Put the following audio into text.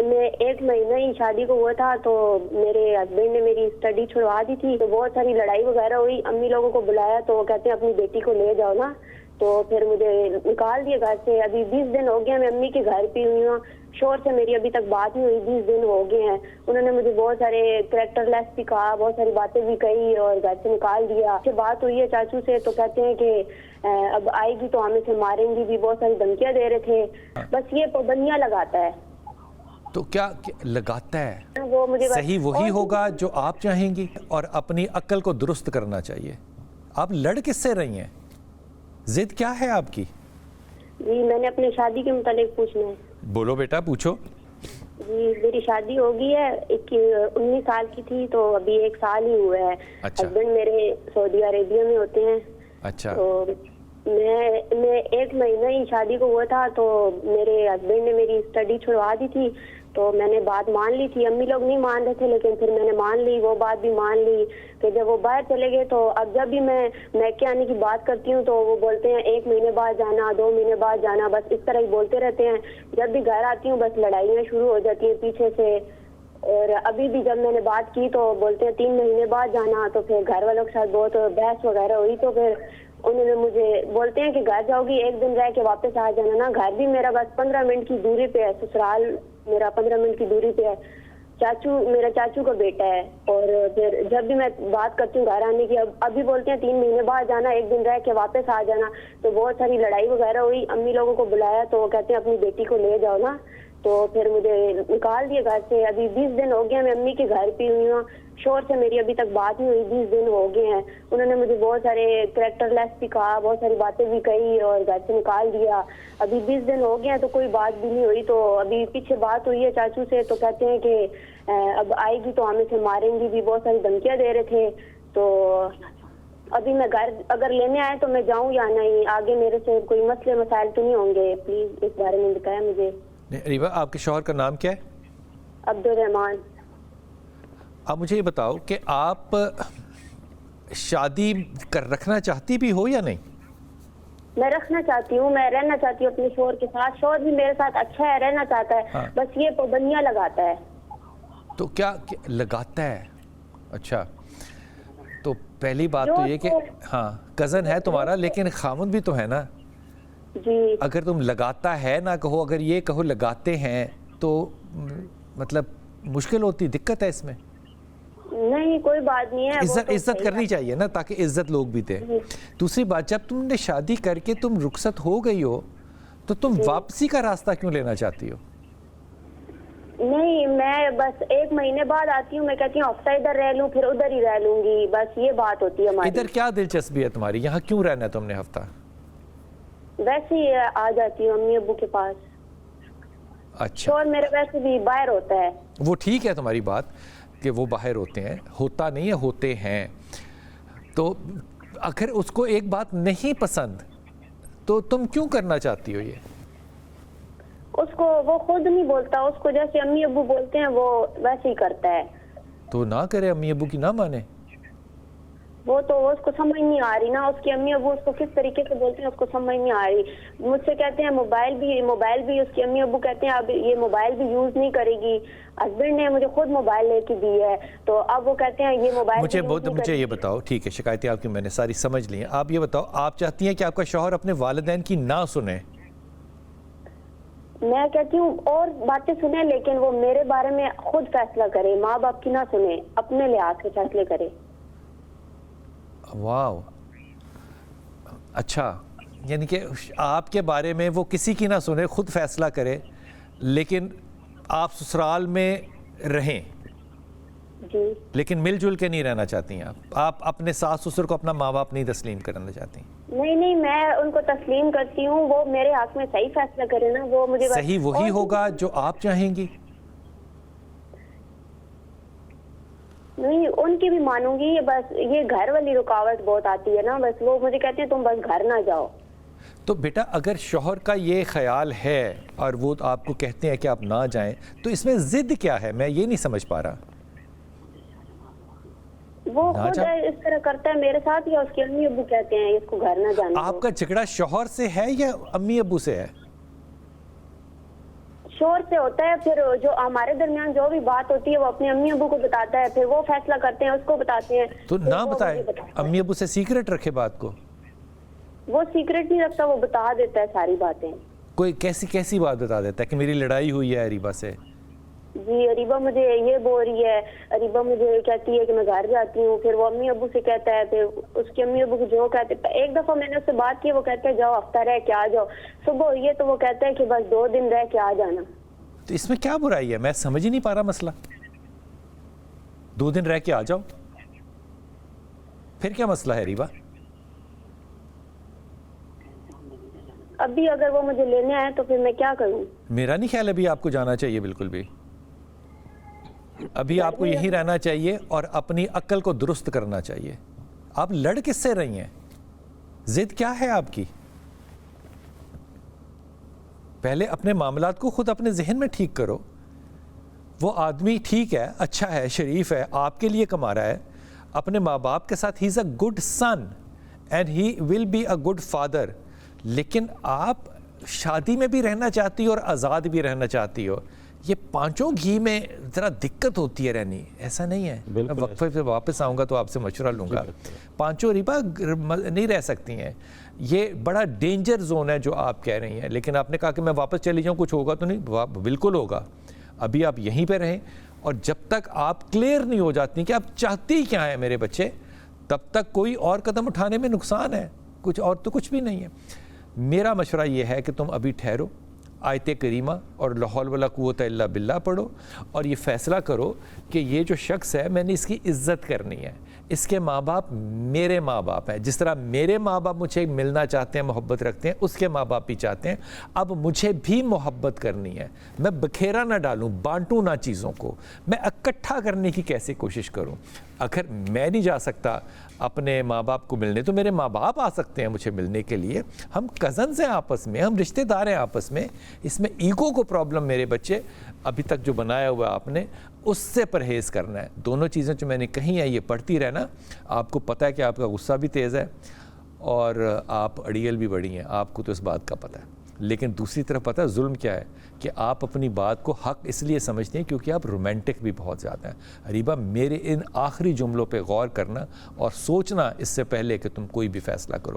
میں 1 مہینہ ہی شادی کو ہوا تھا تو میرے ہسبینڈ نے میری اسٹڈی چھڑوا دی تھی، تو بہت ساری لڑائی وغیرہ ہوئی، امی لوگوں کو بلایا تو وہ کہتے ہیں اپنی بیٹی کو لے جاؤ نا، تو پھر مجھے نکال دیا گھر سے۔ ابھی 20 دن ہو گئے میں امی کے گھر پہ ہوئی ہوں، شوہر سے میری ابھی تک بات نہیں ہوئی، 20 دن ہو گئے ہیں۔ انہوں نے مجھے بہت سارے کریکٹر لیس بھی کہا، بہت ساری باتیں بھی کہی اور گھر سے نکال دیا۔ پھر بات ہوئی ہے چاچو سے تو کہتے ہیں کہ اب آئے گی تو ہمیں سے ماریں گی بھی، بہت ساری دھمکیاں دے رہے تھے، بس یہ پابندیاں لگاتا ہے۔ تو کیا لگاتا ہے؟ وہ مجھے صحیح وہی ہوگا جو آپ چاہیں گی، اور اپنی عقل کو درست کرنا چاہیے۔ آپ لڑ کس سے رہی ہیں؟ ضد کیا ہے آپ کی؟ جی میں نے اپنی شادی کے متعلق پوچھنا ہے۔ بولو بیٹا، پوچھو۔ جی میری شادی ہو گئی ہے، 19 سال کی تھی تو ابھی 1 سال ہی ہوا ہے۔ اچھا۔ ہسبینڈ میرے سعودی عربیہ میں ہوتے ہیں۔ اچھا۔ تو میں 1 مہینہ ہی شادی کو ہوا تھا تو میرے ہسبینڈ نے میری اسٹڈی چھڑوا دی تھی، تو میں نے بات مان لی تھی۔ امی لوگ نہیں مان رہے تھے لیکن پھر میں نے مان لی، وہ بات بھی مان لی۔ پھر جب وہ باہر چلے گئے تو اب جب بھی میں میکے آنے کی بات کرتی ہوں تو وہ بولتے ہیں 1 مہینے بعد جانا، 2 مہینے بعد جانا، بس اس طرح ہی بولتے رہتے ہیں۔ جب بھی گھر آتی ہوں بس لڑائیاں شروع ہو جاتی ہیں پیچھے سے۔ اور ابھی بھی جب میں نے بات کی تو بولتے ہیں 3 مہینے بعد جانا، تو پھر گھر والوں کے ساتھ بہت بحث وغیرہ ہوئی، تو پھر انہوں نے مجھے بولتے ہیں کہ گھر جاؤ گی 1 دن رہ کے واپس آ جانا نا۔ گھر بھی میرا بس 15 منٹ کی دوری پہ ہے، سسرال میرا 15 منٹ کی دوری پہ ہے۔ میرا چاچو کا بیٹا ہے، اور پھر جب بھی میں بات کرتی ہوں گھر آنے کی ابھی بولتے ہیں 3 مہینے بعد جانا، 1 دن رہ کے واپس آ جانا۔ تو بہت ساری لڑائی وغیرہ ہوئی، امی لوگوں کو بلایا تو وہ کہتے ہیں اپنی بیٹی کو لے جاؤ نا، تو پھر مجھے نکال دیا گھر سے۔ ابھی 20 دن ہو گئے میں امی کے گھر پہ ہوئی ہوں، شوہر سے میری ابھی تک بات نہیں ہوئی، 20 دن ہو گئے ہیں۔ انہوں نے مجھے بہت سارے کریکٹر لیس بھی کہا، بہت ساری باتیں بھی کہی اور گھر سے نکال دیا۔ ابھی 20 دن ہو گئے ہیں تو کوئی بات بھی نہیں ہوئی، تو ابھی پیچھے بات ہوئی ہے چاچو سے تو کہتے ہیں کہ اب آئے گی تو ہمیں سے ماریں گی بھی، بہت ساری دھمکیاں دے رہے تھے۔ تو ابھی میں گھر اگر لینے آئے تو میں جاؤں یا نہیں؟ آگے میرے سے کوئی مسئلے مسائل تو نہیں ہوں گے؟ پلیز اس بارے میں بتائیں مجھے۔ ریبا، آپ کے شوہر کا نام کیا ہے؟ عبدالرحمان۔ آپ مجھے یہ بتاؤ کہ آپ شادی رکھنا چاہتی بھی ہو یا نہیں؟ میں رکھنا چاہتی ہوں، میں رہنا چاہتی ہوں اپنے شوہر کے ساتھ، شوہر بھی میرے ساتھ اچھا ہے، رہنا چاہتا ہے، بس یہ پابندیاں لگاتا ہے۔ تو کیا لگاتا ہے؟ اچھا، تو پہلی بات تو یہ کہ ہاں کزن ہے تمہارا لیکن خامن بھی تو ہے نا۔ جی اگر تم لگاتا ہے نہ کہو، اگر یہ کہو لگاتے ہیں تو مطلب مشکل ہوتی، دقت ہے اس میں۔ نہیں کوئی بات نہیں ہے، عزت کرنی چاہیے نا، تاکہ عزت لوگ بھی دیں۔ دوسری بات، جب تم نے شادی کر کے تم رخصت ہو گئی ہو تو تم واپسی کا راستہ کیوں لینا چاہتی ہو؟ نہیں میں بس 1 مہینے بعد آتی ہوں، میں کہتی ہوں ہفتہ ادھر رہ لوں پھر ادھر ہی رہ لوں گی، بس یہ بات ہوتی ہے ہماری۔ ادھر کیا دلچسپی ہے تمہاری؟ یہاں کیوں رہنا ہے تم نے ہفتہ؟ ویسے ہی آ جاتی ہوں امی ابو کے پاس۔ اچھا، شوہر میرا ویسے بھی باہر ہوتا ہے۔ وہ ٹھیک ہے تمہاری بات کہ وہ باہر ہوتے ہیں، ہوتا نہیں ہے، ہوتے ہیں۔ تو اگر اس کو ایک بات نہیں پسند تو تم کیوں کرنا چاہتی ہو یہ؟ اس کو وہ خود نہیں بولتا، اس کو جیسے امی ابو بولتے ہیں وہ ویسے ہی کرتا ہے۔ تو نہ کرے، امی ابو کی نہ مانے۔ وہ تو اس کو سمجھ نہیں آ رہی نا، اس کی امی ابو اس کو کس طریقے سے بولتے ہیں اس کو سمجھ نہیں آ رہی۔ مجھ سے کہتے ہیں موبائل بھی اس کی امی ابو کہتے ہیں اب یہ موبائل بھی یوز نہیں کرے گی۔ ہسبینڈ نے مجھے خود موبائل لے کے دی ہے تو اب وہ کہتے ہیں یہ موبائل مجھے یہ بتاؤ، ٹھیک ہے شکایتیں آپ کی میں نے ساری سمجھ لی ہیں، آپ یہ بتاؤ آپ چاہتی ہیں کہ آپ کا شوہر اپنے والدین کی نہ سنے؟ میں کہتی ہوں اور باتیں سنیں لیکن وہ میرے بارے میں خود فیصلہ کرے، ماں باپ کی نہ سنے، اپنے لحاظ سے فیصلے کرے۔ واو، اچھا، یعنی کہ آپ کے بارے میں وہ کسی کی نہ سنے، خود فیصلہ کرے، لیکن آپ سسرال میں رہیں جی لیکن مل جل کے نہیں رہنا چاہتی ہیں آپ اپنے ساس سسر کو اپنا ماں باپ نہیں تسلیم کرنا چاہتی؟ نہیں میں ان کو تسلیم کرتی ہوں، وہ میرے حق میں صحیح فیصلہ کرے نا، وہ مجھے صحیح وہی ہوگا جو آپ چاہیں گی؟ نہیں ان کی بھی مانوں گی، بس یہ گھر والی رکاوٹ بہت آتی ہے نا، بس وہ مجھے کہتے ہیں تم بس گھر نہ جاؤ۔ تو بیٹا اگر شوہر کا یہ خیال ہے اور وہ آپ کو کہتے ہیں کہ آپ نہ جائیں تو اس میں ضد کیا ہے؟ میں یہ نہیں سمجھ پا رہا۔ وہ خود اس طرح کرتا ہے میرے ساتھ یا اس کے امی ابو کہتے ہیں اس کو گھر نہ جانا؟ آپ کا جھگڑا شوہر سے ہے یا امی ابو سے ہے؟ شور سے ہوتا ہے، پھر جو ہمارے درمیان جو بھی بات ہوتی ہے وہ اپنے امی ابو کو بتاتا ہے، پھر وہ فیصلہ کرتے ہیں، اس کو بتاتے ہیں. تو پھر نہ وہ بتائے، مجھے بتاتا ہے. امی ابو سے سیکرٹ رکھے بات کو. وہ سیکرٹ نہیں رکھتا، وہ بتا دیتا ہے ساری باتیں. کوئی کیسی بات بتا دیتا ہے کہ میری لڑائی ہوئی ہے اریبہ سے؟ جی اریبہ مجھے یہ بول رہی ہے، اریبہ مجھے کہتی ہے کہ میں گھر جاتی ہوں، پھر وہ امی ابو سے کہتا ہے، پھر اس کے امی ابو کو جو کہتے ہیں. ایک دفعہ میں نے اس سے بات کی، وہ کہتے ہیں جاؤ ہفتہ رہ کے آ جاؤ. صبح ہوئی ہے تو وہ کہتا ہے کہ بس 2 دن رہ کے آ جانا. تو اس میں کیا برائی ہے؟ میں سمجھ ہی نہیں پا رہا مسئلہ. 2 دن رہ کے آ جاؤ، پھر کیا مسئلہ ہے اریبہ؟ ابھی اگر وہ مجھے لینے آئے تو پھر میں کیا کروں؟ میرا نہیں خیال ابھی آپ کو جانا چاہیے بالکل بھی. ابھی آپ کو یہی رہنا چاہیے اور اپنی عقل کو درست کرنا چاہیے. آپ لڑ کس سے رہی ہیں؟ ضد کیا ہے آپ کی؟ پہلے اپنے معاملات کو خود اپنے ذہن میں ٹھیک کرو. وہ آدمی ٹھیک ہے، اچھا ہے، شریف ہے، آپ کے لیے کما رہا ہے اپنے ماں باپ کے ساتھ. He is a good son and he will be a good father. لیکن آپ شادی میں بھی رہنا چاہتی ہو اور آزاد بھی رہنا چاہتی ہو. یہ پانچوں گھی میں ذرا دقت ہوتی ہے رہنی. ایسا نہیں ہے. میں وقفے پہ واپس آؤں گا تو آپ سے مشورہ لوں گا. پانچوں اریبہ نہیں رہ سکتی ہیں. یہ بڑا ڈینجر زون ہے جو آپ کہہ رہی ہیں. لیکن آپ نے کہا کہ میں واپس چلی جاؤں، کچھ ہوگا تو نہیں. بالکل ہوگا. ابھی آپ یہیں پہ رہیں، اور جب تک آپ کلیئر نہیں ہو جاتی کہ آپ چاہتی کیا ہیں میرے بچے، تب تک کوئی اور قدم اٹھانے میں نقصان ہے. کچھ اور تو کچھ بھی نہیں ہے. میرا مشورہ یہ ہے کہ تم ابھی ٹھہرو، آیت کریمہ اور لا حول ولا قوت الا باللہ پڑھو، اور یہ فیصلہ کرو کہ یہ جو شخص ہے میں نے اس کی عزت کرنی ہے. اس کے ماں باپ میرے ماں باپ ہیں. جس طرح میرے ماں باپ مجھے ملنا چاہتے ہیں، محبت رکھتے ہیں، اس کے ماں باپ بھی چاہتے ہیں. اب مجھے بھی محبت کرنی ہے. میں بکھیرا نہ ڈالوں، بانٹوں نہ چیزوں کو. میں اکٹھا کرنے کی کیسے کوشش کروں. اگر میں نہیں جا سکتا اپنے ماں باپ کو ملنے، تو میرے ماں باپ آ سکتے ہیں مجھے ملنے کے لیے. ہم کزنز ہیں آپس میں، ہم رشتہ دار ہیں آپس میں. اس میں ایگو کو پرابلم میرے بچے ابھی تک جو بنایا ہوا آپ نے، اس سے پرہیز کرنا ہے. دونوں چیزیں جو میں نے کہی ہیں یہ پڑھتی رہنا. آپ کو پتہ ہے کہ آپ کا غصہ بھی تیز ہے اور آپ اڑیل بھی بڑی ہیں، آپ کو تو اس بات کا پتہ ہے. لیکن دوسری طرف پتہ ہے ظلم کیا ہے، کہ آپ اپنی بات کو حق اس لیے سمجھتے ہیں کیونکہ آپ رومانٹک بھی بہت زیادہ ہیں. اریبہ میرے ان آخری جملوں پہ غور کرنا اور سوچنا اس سے پہلے کہ تم کوئی بھی فیصلہ کرو.